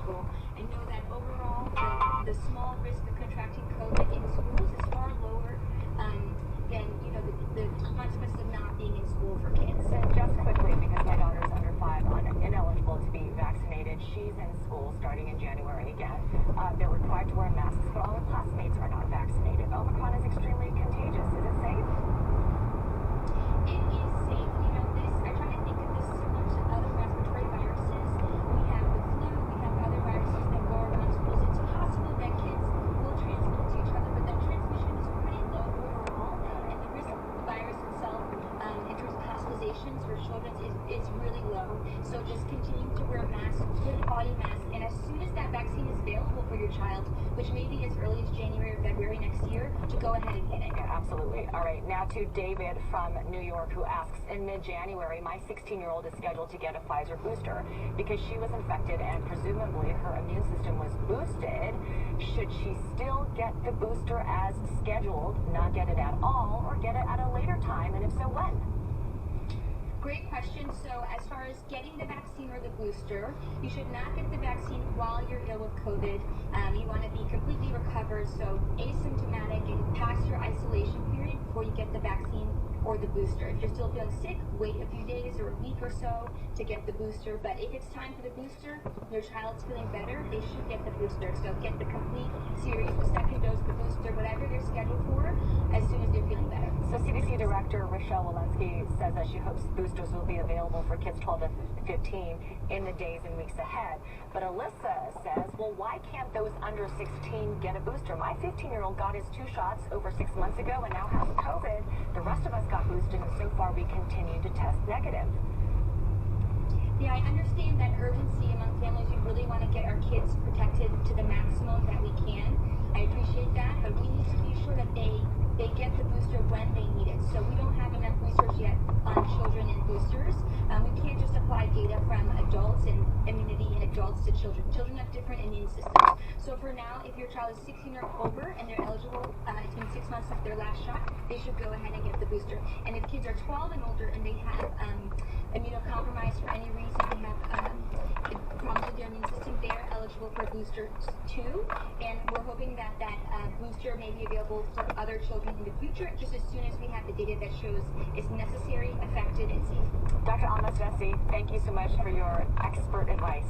school. I know that overall, the small risk of contracting COVID in schools is far lower than, you know, the consequences of not being in school for kids. And just quickly, because my daughter's under 5, ineligible to be vaccinated, she's in school starting in January again. They're required to wear masks, but all her classmates are not vaccinated. Omicron is extremely contagious. Is it safe? It is safe. You know, I try to think of this similar to other respiratory viruses. We have the flu, we have other viruses that go around schools. It's possible that kids will transmit to each other, but that transmission is pretty low overall, and the risk of the virus itself, in terms of hospitalizations for children, is really low. So just continue to wear masks, good quality masks, and as soon as that vaccine is available for your child, which may be as early as January or February next year, to go ahead and get it. Yeah, absolutely. All right, now to David from New York, who asks, in mid-January, my 16-year-old is scheduled to get a Pfizer booster because she was infected and presumably her immune system was boosted. Should she still get the booster as scheduled, not get it at all, or get it at a later time, and if so, when? Great question. So as far as getting the vaccine or the booster, you should not get the vaccine while you're ill with COVID. You want to be completely recovered, so asymptomatic, and pass your isolation period before you get the vaccine or the booster. If you're still feeling sick, wait a few days or a week or so to get the booster. But if it's time for the booster, your child's feeling better, they should get the booster. So get the complete series, the second dose, the booster, whatever they're scheduled for, as soon as they're feeling better. So CDC Director Rochelle Walensky says that she hopes boosters will be available for kids 12 to 15 in the days and weeks ahead. But Alyssa says, well, why can't those under 16 get a booster? My 15-year-old got his 2 shots over 6 months ago and now has COVID. The rest of us got boosted, and so far we continue to test negative. Yeah, I understand that urgency among families. We really want to get our kids protected to the maximum that we can. I appreciate that, but we need to be sure that they get the booster when they need it. So we don't have enough research yet on children and boosters. We can't just apply data from adults and immunity in adults to children. Children have different immune systems. So for now, if your child is 16 or over and they're eligible, it's been 6 months since their last shot, they should go ahead and get the booster. And if kids are 12 and older and they have immunocompromised for any reason, they have problems with their immune system, they're eligible for booster too. And we're hoping that booster may be available for other children in the future, just as soon as we have the data that shows it's necessary, effective, and safe. Dr. Almas Vesey, thank you so much for your expert advice.